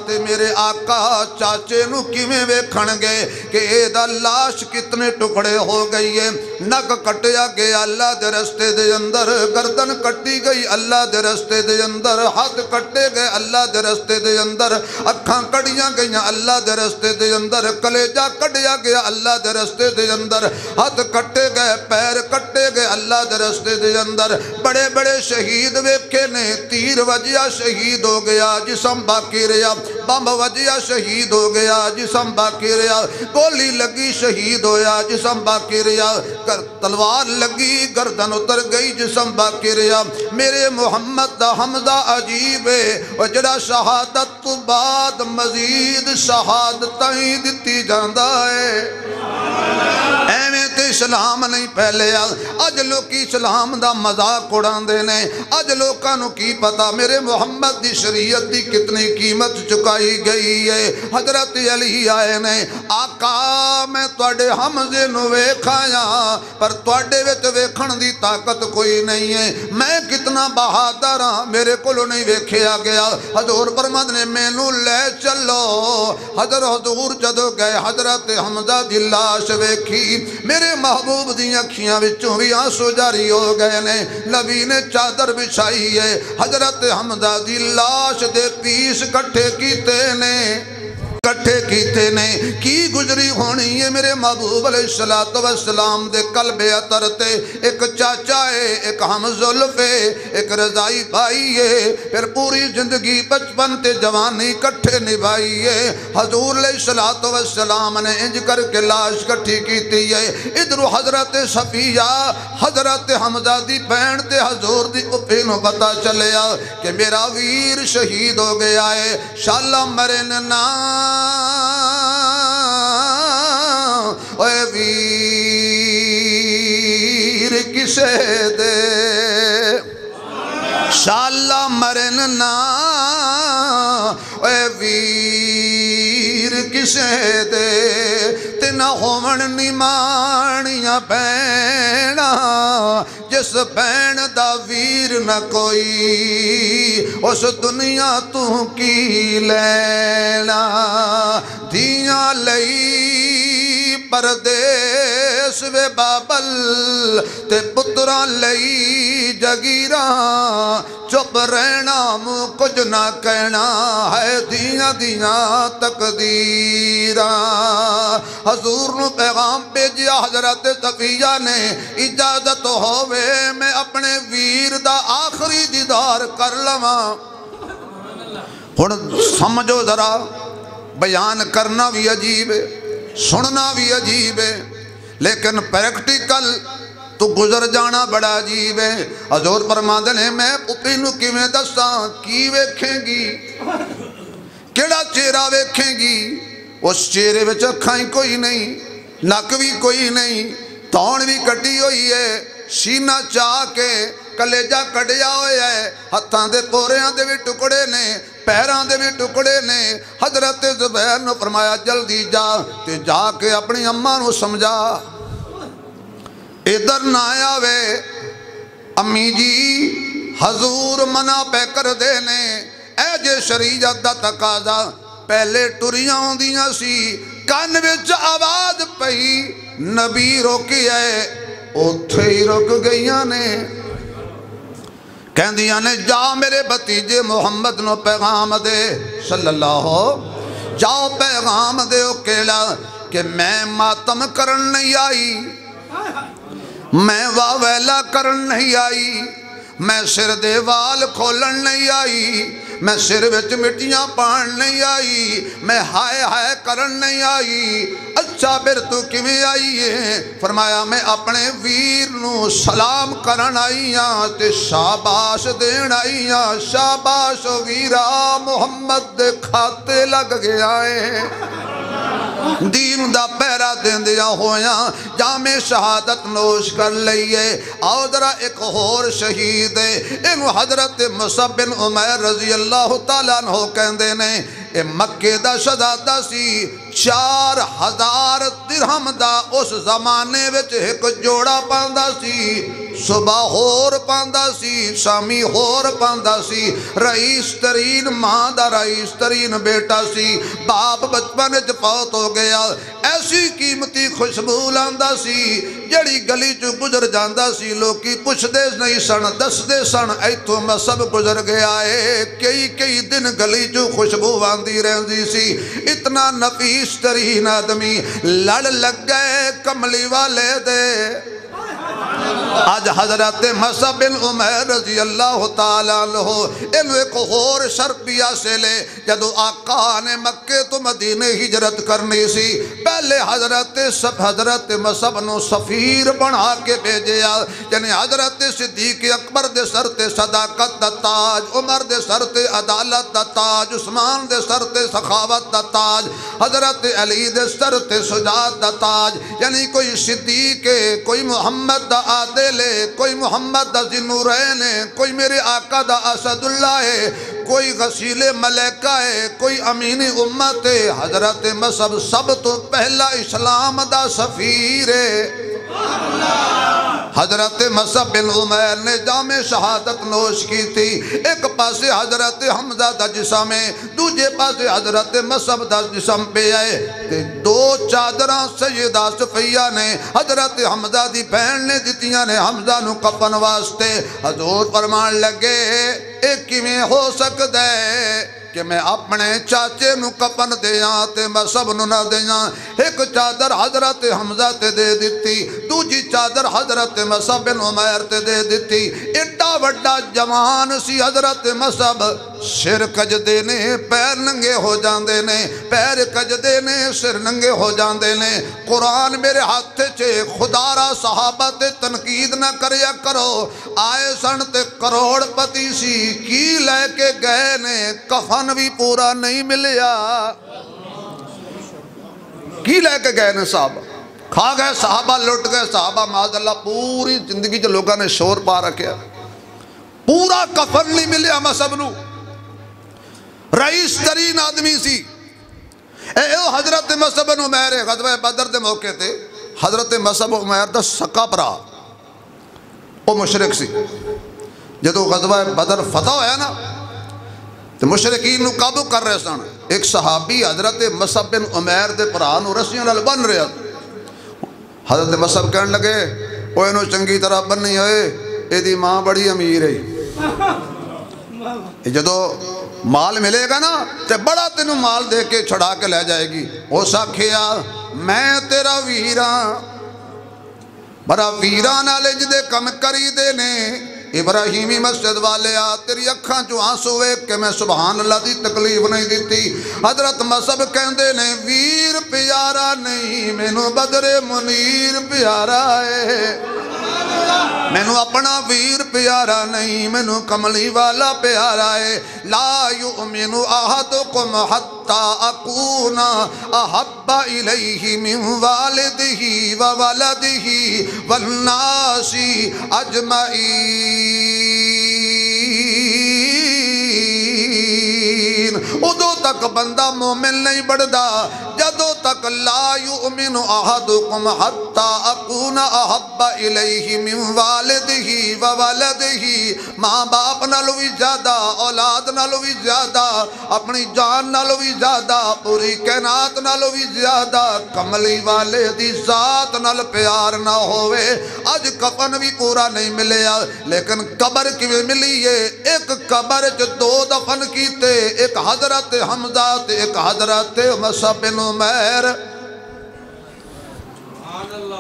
تے میرے آقا چاچے نو کیویں ویکھن گے کہ اے دا لاش کتنے ٹکڑے ہو گئی ہے۔ نک کٹیا گیا اللہ دے رستے دے اندر، گردن کٹی گئی اللہ دے رستے دے اندر، ہاتھ کٹے گئے اللہ دے رستے دے اندر، اکھاں کڑیاں گئیاں اللہ دے رستے دے اندر، کلیجہ کٹیا گیا اللہ دے رستے دے اندر، ہاتھ کٹے گئے پیر کٹے گئے اللہ دے رستے دے اندر۔ بڑے بڑے شہید ویکھے نے، تیر وجیا شہید ہو گیا جسم باقی رہا، بم وجیا شہید ہو گیا جسم باقی رہا، گولی لگی شہید ہویا جسم باقی رہا، تلوار لگی گردن اتر گئی جسم باقی رہا۔ میرے محمد دا حمزہ عجیب ہے، اور جڑا شہادت تو بعد مزید شہادتیں دتی جاندہ ہے۔ ایویں تے اسلام نہیں پہلے اج لوکی اسلام دا مذاق اڑان دے نے، اج لوکاں نو کی پتا میرے محمد دی شریعت دی کتنی قیمت چکائی گئی ہے۔ حضرت علی آئے نے، آقا میں تواڈے حمزے نو ویکھایا پر تواڈے وچ ویکھن دی طاقت کوئی نہیں ہے، میں کتنا بہادر ہاں میرے کولوں نہیں ویکھیا گیا۔ حضور فرماندے نے مینوں لے چلو۔ حضور جدوں گئے حضرت حمزہ دی لاش ویکھی، میرے محبوب دی اکھیاں وچوں بھی آنسو جاری ہو گئے نے۔ نبی نے چادر بچھائی ہے، حضرت حمزہ دی لاش دے پیس کٹھے کیتے نے، کٹھے کیتے نے۔ کی گزری ہونی ہے میرے محبوب علیہ السلام دے قلب اطہر تے؟ ایک چاچا ہے، ایک ہمزلف ہے، ایک رضائی بھائی ہے، پھر پوری زندگی بچپن تے جوانی کٹھے نبھائی ہے۔ حضور علیہ السلام نے انج کر کے لاش کٹھی کیتی ہے۔ ادھر حضرت صفیہ حضرت حمزہ دی بہن تے حضور دی اپی نو پتا چلیا کہ میرا ویر شہید ہو گیا ہے۔ شالا مرن نا اے ویر کسے دے، شالا مرن نا اے ویر کسے دے، تینا ہومن نیمانیاں بہنا جس بہن دا ویر نہ کوئی اس دنیا تو کی لینا۔ دھیاں لئی پردیس وے بابل تے پتراں لئی جگیراں، چپ رہنا منہ کچھ نہ کہنا ہے دیاں دیاں تقدیراں۔ حضور نو پیغام بھیجیا حضرت صفیہ نے، اجازت ہووے میں اپنے ویر دا آخری دیدار کر لواں۔ ہن سمجھو ذرا، بیان کرنا بھی عجیب ہے، سننا بھی عجیب ہے، لیکن پریکٹیکل تو گزر جانا بڑا عجیب ہے۔ حضور فرماندے نے میں پپی نو کیویں دساں، کی ویکھیں گی، کیڑا چہرہ ویکھیں گی؟ اس چہرے وچ اکھاں ہی کوئی نہیں، نک بھی کوئی نہیں، تون بھی کٹی ہوئی ہے، سینہ چاہ کے کلیجہ کٹیا ہویا ہے، ہتھاں دے پوریاں دے بھی ٹکڑے نے، پیراں دے بھی ٹکڑے نے۔ حضرت زبیر نے فرمایا جلدی جا تے جا کے اپنی اماں نو سمجھا، ادھر نہ آیا وے امی جی، حضور منع پہ کر دینے، اے جے شریعت دا تقاضا۔ پہلے ٹریاں ہوندیاں سی، کان وچ آواز پئی، نبی روکی ہے، اوتھے ہی رک گئیاں نے، کہندیاں نے جا میرے بھتیجے محمد نو پیغام دے صلی اللہ، جاؤ پیغام دے او کیلا کہ میں ماتم کرن نہیں آئی، میں واویلا کرن نہیں آئی، میں سر دے وال کھولن نہیں آئی، میں سر وچ مٹیاں پان نہیں آئی، میں ہائے ہائے کرن نہیں آئی۔ اچھا پھر تو کیویں آئی ہے؟ فرمایا میں اپنے ویر نو سلام کرن آئی ہاں تے شاباش دین آئی ہاں، شاباش ویرا محمد دے کھاتے لگ گیا ہے۔ دین دا پیرا دین دیا ہویا جام شہادت نوش کر لئیے آؤ ذرا ایک اور شہید ہے انہوں حضرت مصعب بن عمیر رضی اللہ تعالیٰ عنہ کہندے نے اے مکہ دا شہزادہ سی 4000 درہم دا اس زمانے وچ ایک جوڑا پاندا سی صبح ہور پاندا سی شامی ہور پاندا سی رئیس ترین ماں دا رئیس ترین بیٹا سی باپ بچپن وچ فوت ہو گیا ایسی قیمتی خوشبو لاندا سی جڑی گلی چو گزر جاندا سی لوکی پوچھ دے نہیں سن دس دے سن ایتھوں میں سب گزر گیا ہے کئی دن گلی چو خوشبو آندی رہندی سی اتنا نفیس ترین آدمی لڑ لگ گئے کملی والے دے آج حضرت مصعب بن عمیر رضی اللہ تعالیٰ عنہ انہوں ایک اور شرپیہ سے لے جدو آقا نے مکہ تو مدینہ ہجرت کرنی سی پہلے حضرت مصعب نو سفیر بنا کے بھیجے یعنی حضرت صدیق اکبر دے سر تے صداقت دا تاج عمر دے سر تے عدالت دا تاج عثمان دے سر تے سخاوت دا تاج حضرت علی دے سر تے شجاعت دا تاج یعنی کوئی صدیق ہے کوئی محمد دا عادل ہے کوئی محمد دا ذنورین ہے کوئی میرے آقا دا اسد اللہ ہے کوئی غسیل ملائکہ ہے کوئی امین امت ہے حضرت مصعب سب تو پہلا اسلام دا سفیر ہے حضرت مصعب بن عمیر نے جام شہادت نوش کی تھی ایک پاسے حضرت حمزہ دا جسم ہے دوجے پاسے حضرت مصعب دا جسم پہ آئے کہ 2 چادران سیدہ صفیہ نے حضرت حمزہ دی بہن نے دیتیاں نے حمزہ نو کفن واسطے حضور فرمان لگے ایک کی میں ہو سکتا ہے کہ میں اپنے چاچے نو کفن دیاں تے مصعب نو نہ دیاں ایک چادر حضرت حمزہ تے دے دیتی دوجی چادر حضرت مصعب بن عمیر تے دے دیتی ایڈا وڈا جوان سی حضرت مصعب سر کجدے نے پیر ننگے ہو جاندے نے پیر کجدے نے سر ننگے ہو جاندے نے قرآن میرے ہاتھ چھے خدا را صحابہ تے تنقید نہ کریا کرو آئے سن تے کروڑ پتی سی کی لے کے گئے نے کفن بھی پورا نہیں ملیا کی لے کے گئے نے صحابہ کھا گئے صحابہ لٹ گئے صحابہ معاذ اللہ پوری زندگی جو لوگوں نے شور پا رکھیا پورا کفن نہیں ملیا مصعب نو رئیس ترین آدمی سی اے حضرت مصعب بن عمیر غزوہ بدر دے موقع تے حضرت مصعب بن عمیر دا سکا برا او مشرک سی جدو غزوہ بدر فتح ہویا نا تو مشرکین نو قابو کر رہے سن ایک صحابی حضرت مصعب بن عمیر دے پرانو رسیاں نال بن رہا حضرت مصعب کہنے لگے اوہ انہوں چنگی طرح بننی ہوئے اے دی ماں بڑی امیر ہے جدو مال ملے گا نا تے بڑا تینوں مال دے کے چھڑا کے لے جائے گی او ساکھیا میں تیرا ویران بڑا ویران آلے جدے کم کری دے نے ابراہیمی مسجد والے تیری اکھاں جو آنسو ہوئے کہ میں سبحان اللہ دی تکلیف نہیں دیتی حضرت مصعب کہندے نے ویر پیارا نہیں مینوں بدر منیر پیارا ہے مینوں اپنا ویر پیارا نہیں مینوں کملی والا پیارا ہے لا یؤمن احدکم حتی اکون احب الیہ من والدہ وولدہ والناس اجمعین ادو تک بندہ مومن نہیں بڑھدا جدو تک لا یؤمن احدکم حتی اکون احب الیہ من والدہ وولدہ ماں باپ نالو بھی زیادہ اولاد نالو بھی زیادہ اپنی جان نالو بھی زیادہ پوری کائنات نالو بھی زیادہ کملی والے دی ذات نال پیار نہ ہوئے اج کفن بھی پورا نہیں ملیا لیکن قبر کی ملی ہے ایک قبر جو 2 دفن کیتے ایک حضرت حمزہ تے ایک حضرت مصعب بن عمیر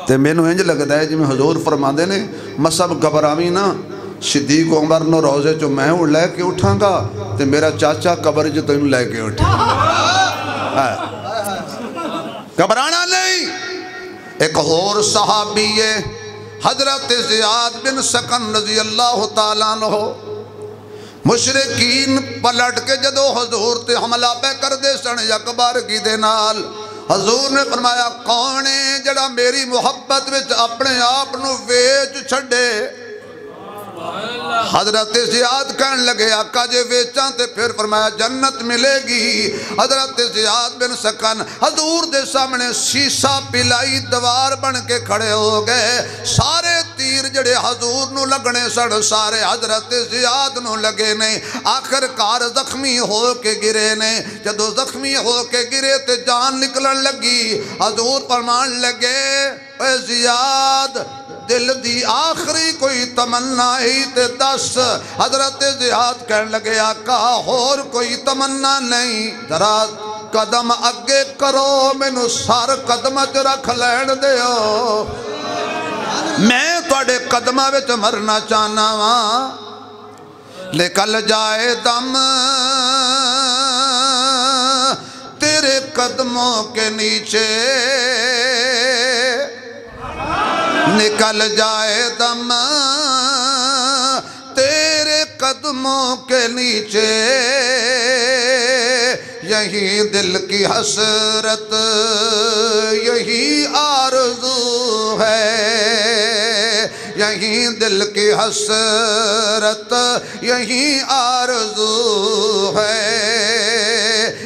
تے میں نو انج لگتا ہے جی میں حضور فرما دے نے مصعب گھبراویں نا صدیق عمر نو روزے چو میں لے کے اٹھاں گا تے میرا چاچا قبر جو تینوں لے کے اٹھا گھبرانا نہیں ایک اور صحابی ہے حضرت زیاد بن سکن رضی اللہ تعالیٰ عنہ مشرکین پلٹ کے جدو حضور تے حملہ پہ کر دے سن یکبار کی دے نال حضور نے فرمایا کون ہے جڑا میری محبت وچ اپنے آپ نو ویچ چھڑے؟ حضرت زیاد کہن لگے آقا جے ویچاں تے پھر فرمایا جنت ملے گی۔ حضرت زیاد بن سکن حضور دے سامنے سیسا پلائی دوار بن کے کھڑے ہو گئے، سارے تیر جڑے حضور نو لگنے سڑ سارے حضرت زیاد نو لگے نہیں، آخر کار زخمی ہو کے گرے نہیں۔ جدو زخمی ہو کے گرے تے جان نکلن لگی، حضور فرمان لگے اے زیاد دل دی آخری کوئی تمنا ہی تے دس۔ حضرت زیاد کہنے لگے آقا اور کوئی تمنا نہیں، ذرا قدم اگے کرو مینوں سر قدم چ رکھ لین دیو، میں تواڈے قدماں وچ مرنا چاہنا واں، نکل جائے دم تیرے قدموں کے نیچے، نکل جائے دم تیرے قدموں کے نیچے، یہی دل کی حسرت یہی آرزو ہے، یہی دل کی حسرت یہی آرزو ہے۔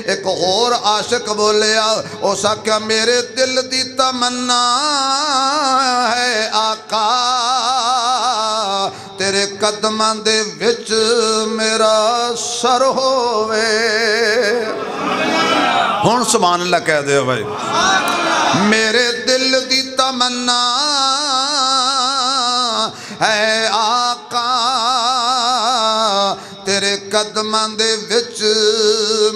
ایک اور عاشق بولیا او ساکیا میرے دل دی تمنا ہے آقا تیرے قدماں دے وچ میرا سر ہووے۔ ہن سبحان اللہ کہہ دے بھائی، میرے دل دی تمنا ہے آقا تیرے قدماں دے وچ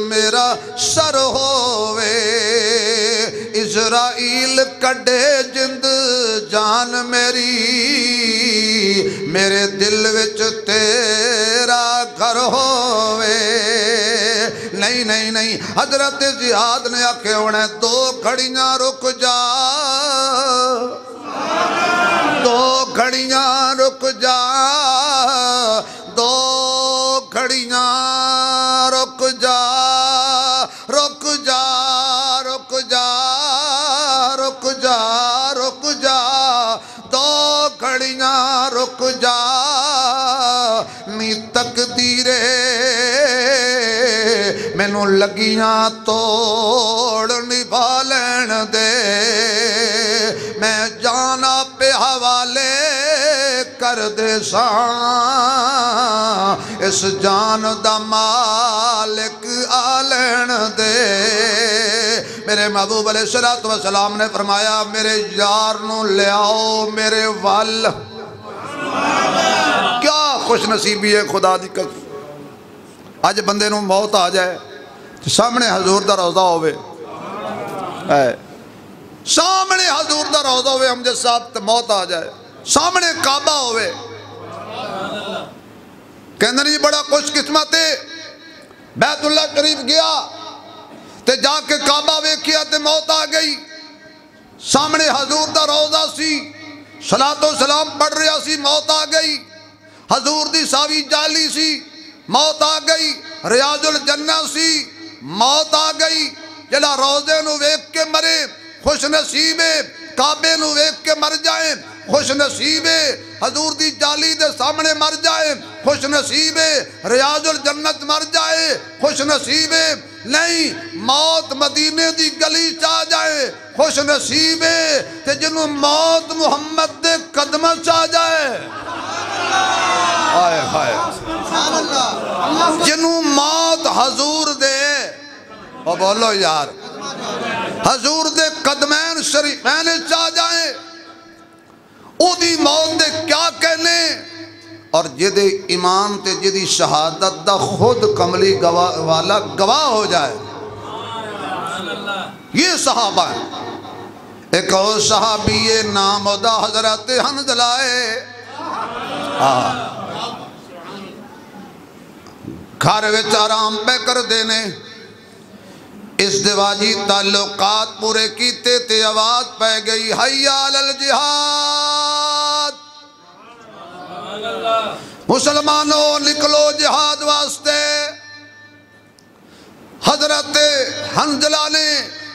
میرا سر ہووے۔ اسرائیل کڈے جند جان میری، میرے دل وچ تیرا گھر ہووے۔ نہیں نہیں نہیں، حضرت زیاد نے آکھے ہونے دو گھڑیاں رک جا، دو گھڑیاں رک جا، دو گھڑیاں رک جا، رک جا رک جا رک جا رک جا، دو گھڑیاں رک جا، نی تقدیرے مینوں لگیاں توڑ نبھا لین دے، میں جانا پہ حوالے کر دے ساں، اس جان دا مالک آلین دے۔ میرے محبوب علیہ السلام نے فرمایا میرے یار نو لے آؤ میرے وال۔ کیا خوش نصیبی ہے خدا دی قسم، آج بندے نو موت آ جائے سامنے حضور دا روضہ ہوئے، سامنے حضور دا روضہ ہوئے، امجد صاحب تے موت آ جائے، سامنے کعبہ ہوئے، کہندے نہیں بڑا خوش قسمت ہے، بیت اللہ قریب گیا تے جا کے کعبہ ویکھیا تے موت آ گئی، سامنے حضور دا روضہ سی، صلاۃ و سلام پڑھ رہا سی، موت آ گئی، حضور دی ساوی جالی سی، موت آ گئی، ریاض الجنہ سی، موت آ گئی، جلا روضے نو ویکھ کے مرے خوش نصیب ہے، کعبے نو ویکھ کے مر جائیں خوش نصیب ہے، حضور دی جالی دے سامنے مر جائے خوش نصیب ہے، ریاض الجنت مر جائے خوش نصیب ہے، نہیں موت مدینے دی گلی چاہ جائے خوش نصیب ہے، تے جنوں موت محمد دے قدم چاہ جائے، آئے ہائے جنوں موت حضور دے، اور بولو یار حضور دے قدمین شریفین چاہ جائیں، او دی موت دے کیا کہنے، اور جدے ایمان تے جدی شہادت دا خود کملی والا گواہ ہو جائے، یہ صحابہ ہیں۔ ایک اور صحابی نام دا حضرت حنظلہ گھر وچ آرام پہ کر دینے، ازدواجی تعلقات پورے کیتے تے آواز پہ گئی حیا علی الجہاد، مسلمانوں نکلو جہاد واسطے۔ حضرت حنظلہ نے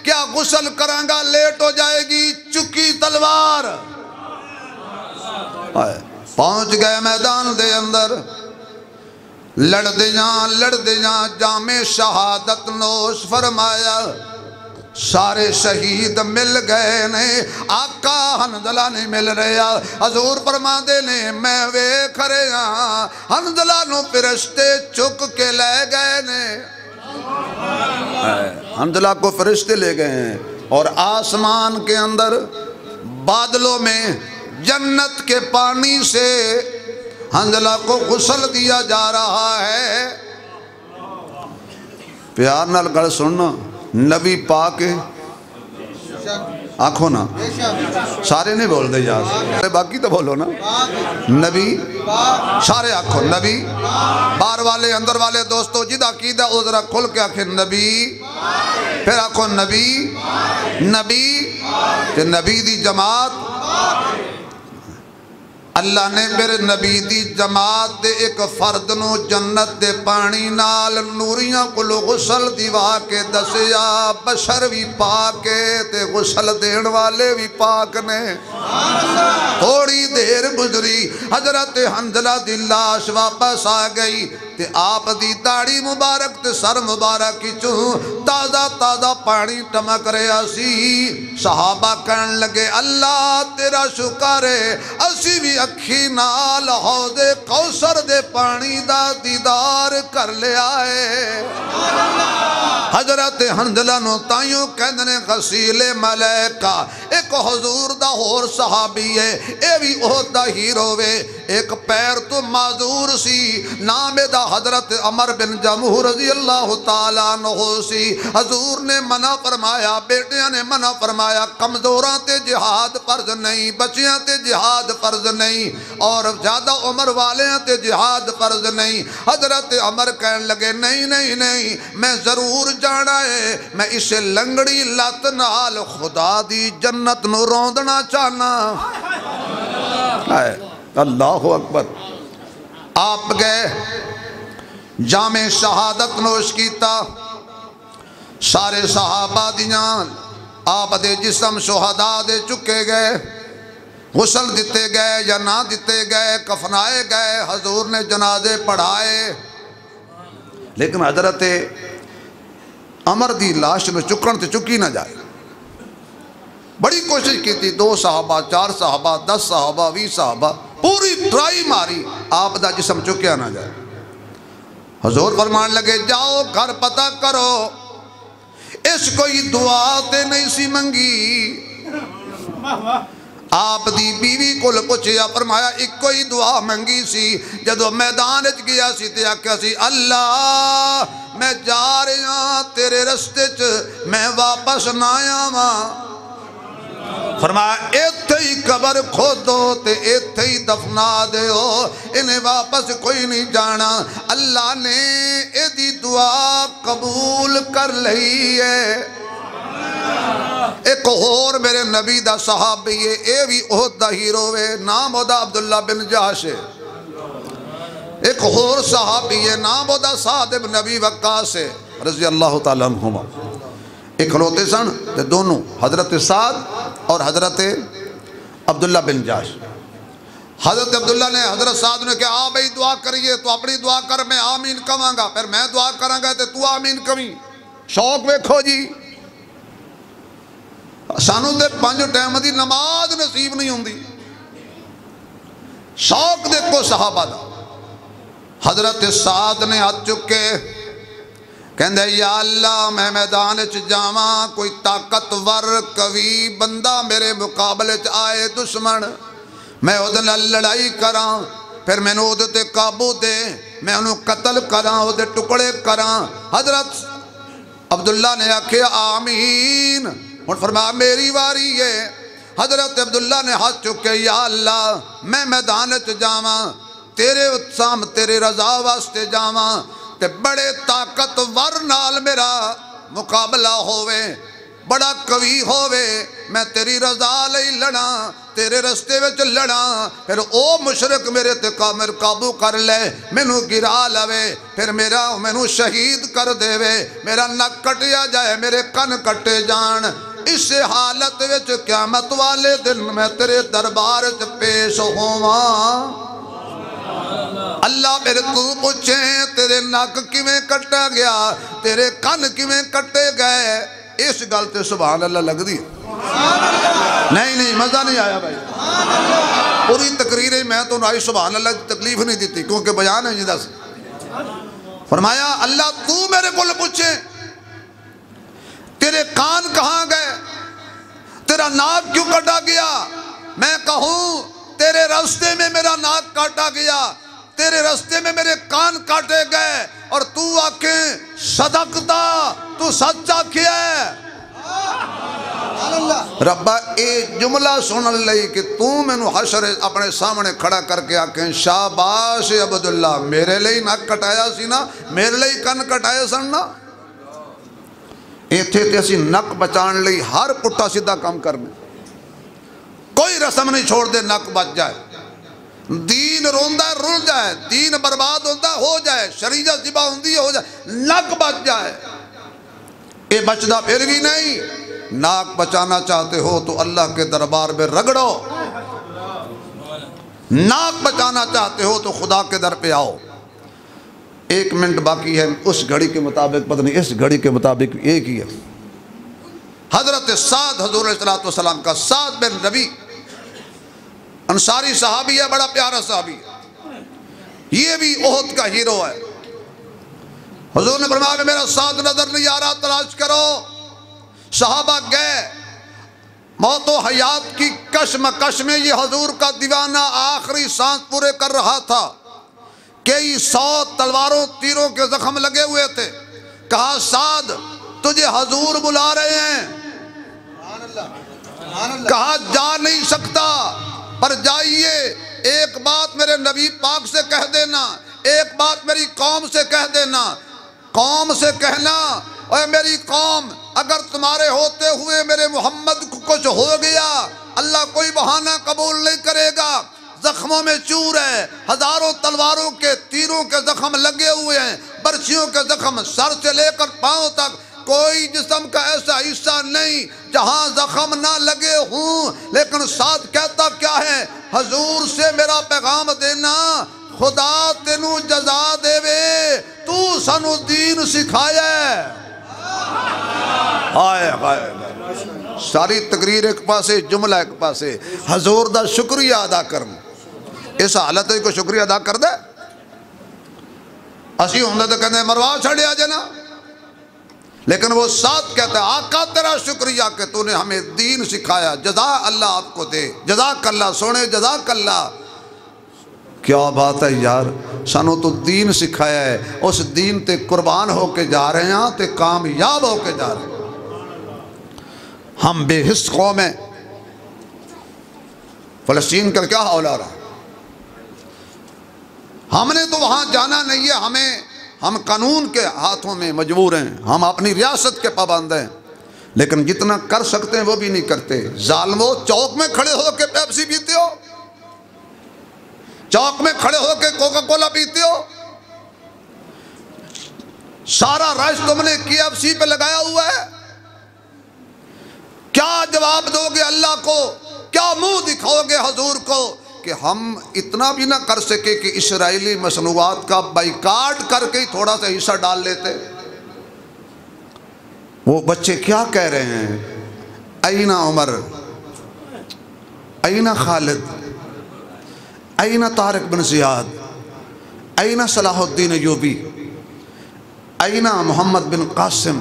کیا غسل کرانگا لیٹ ہو جائے گی چکی تلوار. پہنچ گئے میدان دے اندر لڑ دے جاں جامِ شہادت نوش فرمایا. سارے شہید مل گئے نے آقا حنظلہ نہیں مل رہا. حضور فرما دے نے میں ویکھ رہا حنظلہ نو فرشتے چک کے لے گئے نے. حنظلہ کو فرشتے لے گئے ہیں اور آسمان کے اندر بادلوں میں جنت کے پانی سے حنظلہ کو غسل دیا جا رہا ہے. پیار نال گل سننا نبی پاک آنکھوں نا سارے نہیں بول دے یار باقی تو بولو نا. نبی سارے آنکھوں نبی باہر والے اندر والے دوستو جدہ عقیدہ او ذرا کھل کے آنکھیں نبی پھر آنکھوں نبی کہ نبی دی جماعت اللہ نے میرے نبی دی جماعت دے ایک فرد نو جنت دے پانی نال نوریاں کلو غسل دیوا کے دسیا. بشر بھی پاک ہے تے غسل دین والے بھی پاک نے. تھوڑی دیر گزری حضرت حنظلہ دی لاش واپس آ گئی تے آپ دی داڑھی مبارک تے سر مبارک کی چوں تازہ پانی ٹمک رہا سی. صحابہ کہن لگے اللہ تیرا شکر ہے اسی بھی اکھی نال حوض کوثر دے پانی دا دیدار کر لیا ہے. حضرت حنظلہ نو تائیوں کہندنے غسیل ملائکہ. ایک حضور دا ہور صحابی ہے اے بھی احد دا ہیرو وے. ایک پیر تو معذور سی نام دا حضرت عمر بن جموح رضی اللہ تعالیٰ عنہ سی. حضور نے منع فرمایا بیٹیاں نے منع فرمایا کمزوراں تے جہاد فرض نہیں بچیاں تے جہاد فرض نہیں اور زیادہ عمر والے تے جہاد فرض نہیں. حضرت عمر کہنے لگے نہیں میں ضرور جانا ہے میں اسے لنگڑی لات نال خدا دی جنت نو روندنا چاہنا. اللہ اکبر. آپ گئے جامِ شہادت نوش کیتا. سارے صحابہ دیاں آپ دے جسم شہداء دے چکے گئے غسل دیتے گئے یا نہ دیتے گئے کفنائے گئے. حضور نے جنازے پڑھائے لیکن حضرت عمر دی لاش میں چکن تے چکی نہ جائے. بڑی کوشش کی تھی 2 صحابہ 4 صحابہ 10 صحابہ 20 صحابہ پوری ٹرائی ماری آپ دا جسم چکیا نہ جائے. حضور فرمان لگے جاؤ گھر پتہ کرو اس کوئی دعا تے نہیں سی منگی. آپ دی بیوی کو پوچھیا فرمایا ایک کوئی دعا منگی سی. جدو میدان وچ گیا سی تے آکھیا سی اللہ میں جا رہا تیرے رستے چ میں واپس نہ آواں. فرمایا ایتھے ہی قبر کھودو تے ایتھے ہی دفنا دیو انہیں واپس کوئی نہیں جانا. اللہ نے ایدی دعا قبول کر لئی ہے. ایک اور میرے نبی دا صحابی ہے اے بھی احد دا ہیرو ہے نام دا عبداللہ بن جحش ہے. ایک اور صحابی ہے نام دا سعد بن ابی وقاص ہے رضی اللہ تعالیٰ عنہما. ایک کھلوتے سن تے دونوں حضرت سعد اور حضرت عبداللہ بن جحش. حضرت عبداللہ نے حضرت سعد نے کہا آ بھئی دعا کریے تو اپنی دعا کر میں آمین کہاں گا پھر میں دعا کروں گا تو آمین کہیں. شوق ویکھو جی سانو دے 5 ٹائم دی نماز نصیب نہیں ہوندی. شوق دیکھو صحابہ دا. حضرت سعد نے ہاتھ چکے کہندے یا اللہ میں میدان چ جاواں کوئی طاقتور قوی بندہ میرے مقابلے چ آئے دشمن میں اودے نال لڑائی کراں پھر میں اودے تے قابو دے میں انہوں قتل کراں اودے ٹکڑے کراں. حضرت عبداللہ نے آکھے آمین. اور فرمایا میری واری ہے. حضرت عبداللہ نے ہاتھ چکے یا اللہ میں میدان چ جاواں تیرے سام تیرے رضا واسطے جاواں تے بڑے طاقتور نال میرا مقابلہ ہوئے. بڑا قوی ہووے میں تیری رضا لئی لڑا تیرے رستے وچ لڑا پھر او مشرک میرے تے قابو کر لے مینوں گرا لوے پھر مینوں شہید کر دے وے میرا نک کٹیا جائے میرے کن کٹے جان اس حالت وچ قیامت والے دن میں تیرے دربار وچ پیش ہوواں اللہ میرے کو پوچھے تیرے نک کیویں کٹا گیا تیرے کن کیویں کٹے گئے اس گل تے سبحان اللہ لگ دی نہیں مزہ نہیں آیا بھائی پوری تقریر میں تو آئی سبحان اللہ تکلیف نہیں دیتی کیونکہ بیان ہے جدہ سے فرمایا اللہ تو میرے کو پوچھے تیرے کان کہاں گئے تیرا ناک کیوں کٹا گیا میں کہوں تیرے راستے میں میرا ناک کاٹا گیا تیرے راستے میں میرے کان کاٹے گئے اور تو آنکھیں صدقتا تو سچا کیا ہے ربا اے جملہ سنن لئی کہ تو مینوں حشر اپنے سامنے کھڑا کر کے آنکھیں شاباش عبداللہ میرے لئی ناک کٹایا سی نا میرے لئی کن کٹایا سن نا ایتھے تے اسی نک بچان لئی ہر پٹھا سیدھا کام کرنے کوئی رسم نہیں چھوڑ دے نک بچ جائے دین روندہ رول جائے دین برباد ہوتا ہو جائے شریعت ذبح ہوندی ہو جائے نک بچ جائے اے بچدا پھر بھی نہیں ناک بچانا چاہتے ہو تو اللہ کے دربار میں رگڑو ناک بچانا چاہتے ہو تو خدا کے در پہ آؤ 1 منٹ باقی ہے اس گھڑی کے مطابق پتہ نہیں اس گھڑی کے مطابق ایک ہی ہے حضرت سعد حضور علیہ السلام کا سعد بن ربی انصاری صحابی ہے بڑا پیارا صحابی ہے یہ بھی احد کا ہیرو ہے حضور نے فرمایا میرا سعد نظر نہیں آ رہا تلاش کرو صحابہ گئے موت و حیات کی کشمکش میں یہ حضور کا دیوانہ آخری سانس پورے کر رہا تھا کئی 100 تلواروں تیروں کے زخم لگے ہوئے تھے کہا سعد تجھے حضور بلا رہے ہیں کہا جا نہیں سکتا پر جائیے ایک بات میرے نبی پاک سے کہہ دینا ایک بات میری قوم سے کہہ دینا قوم سے کہنا اے میری قوم اگر تمہارے ہوتے ہوئے میرے محمد کو کچھ ہو گیا اللہ کوئی بہانہ قبول نہیں کرے گا زخموں میں چور ہے ہزاروں تلواروں کے تیروں کے زخم لگے ہوئے ہیں برچھیوں کے زخم سر سے لے کر پاؤں تک کوئی جسم کا ایسا حصہ نہیں جہاں زخم نہ لگے ہوں لیکن ساتھ کہتا کیا ہے حضور سے میرا پیغام دینا خدا تینوں جزا دے وے تو سانو دین سکھایا آئے ساری تقریر ایک پاسے جملہ ایک پاسے حضور دا شکریہ ادا کرنا اس حالت کو شکریہ ادا کر دے اسی ہوندے تو کہتے ہیں مروا چھڑیا جنا لیکن وہ ساتھ کہتا ہے آقا تیرا شکریہ کہ تو نے ہمیں دین سکھایا جزا اللہ آپ کو دے جزاک اللہ سونے جزاک اللہ کیا بات ہے یار سانو تو دین سکھایا ہے اس دین تے قربان ہو کے جا رہے ہیں تے کامیاب ہو کے جا رہے ہیں ہم بے حس قوم ہیں فلسطین کا کیا حال آ رہا ہم نے تو وہاں جانا نہیں ہے ہم قانون کے ہاتھوں میں مجبور ہیں ہم اپنی ریاست کے پابند ہیں لیکن جتنا کر سکتے ہیں وہ بھی نہیں کرتے ظالمو چوک میں کھڑے ہو کے پیپسی پیتے ہو چوک میں کھڑے ہو کے کوکا کولا پیتے ہو سارا رش تم نے KFC پہ لگایا ہوا ہے کیا جواب دو گے اللہ کو کیا منہ دکھاؤ گے حضور کو کہ ہم اتنا بھی نہ کر سکے کہ اسرائیلی مصنوعات کا بائیکاٹ کر کے تھوڑا سا حصہ ڈال لیتے وہ بچے کیا کہہ رہے ہیں اینا عمر اینا خالد اینا طارق بن زیاد اینا صلاح الدین ایوبی اینا محمد بن قاسم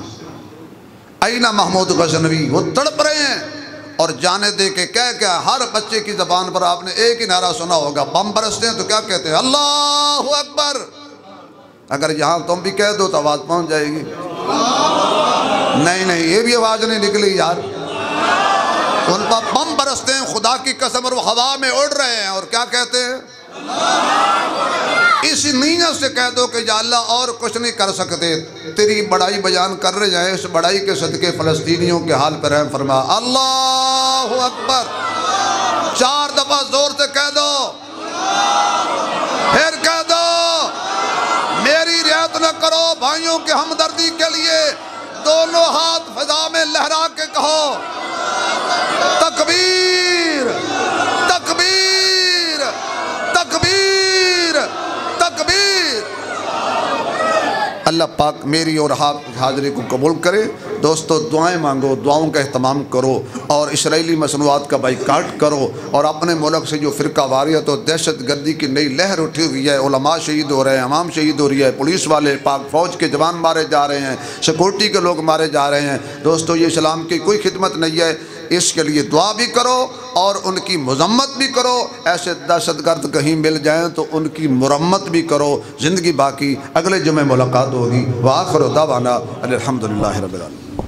اینا محمود غزنوی وہ تڑپ رہے ہیں اور جانے دے کے کیا ہر بچے کی زبان پر آپ نے ایک ہی نعرہ سنا ہوگا بم برستے ہیں تو کیا کہتے ہیں اللہ اکبر اگر یہاں تم بھی کہہ دو تو آواز پہنچ جائے گی نہیں یہ بھی آواز نہیں نکلی یار ان پر بم برستے ہیں خدا کی قسم اور وہ ہوا میں اڑ رہے ہیں اور کیا کہتے ہیں اسی نیت سے کہہ دو کہ یا اللہ اور کچھ نہیں کر سکتے، تیری بڑائی بیان کر رہے ہیں، اس بڑائی کے صدقے فلسطینیوں کے حال پر رحم فرما۔ اللہ اکبر، 4 دفعہ زور سے کہہ دو، پھر کہہ دو۔ میری رعایت نہ کرو، بھائیوں کے ہمدردی کے لیے دونوں ہاتھ فضا میں لہرا کے کہو تکبیر تکبیر تکبیر تکبیر۔ اللہ پاک میری اور آپ حاضری کو قبول کرے۔ دوستو دعائیں مانگو، دعاؤں کا اہتمام کرو، اور اسرائیلی مصنوعات کا بائیکاٹ کرو، اور اپنے ملک سے جو فرقہ واریت اور دہشت گردی کی نئی لہر اٹھی ہوئی ہے، علماء شہید ہو رہے ہیں، عوام شہید ہو رہی ہے، پولیس والے، پاک فوج کے جوان مارے جا رہے ہیں، سیکورٹی کے لوگ مارے جا رہے ہیں، دوستو یہ اسلام کی کوئی خدمت نہیں ہے۔ اس کے لیے دعا بھی کرو اور ان کی مذمت بھی کرو، ایسے دہشت گرد کہیں مل جائیں تو ان کی مرمت بھی کرو۔ زندگی باقی، اگلے جمعے ملاقات ہوگی۔ وآخر دعوانا الحمدللہ رب العالمین۔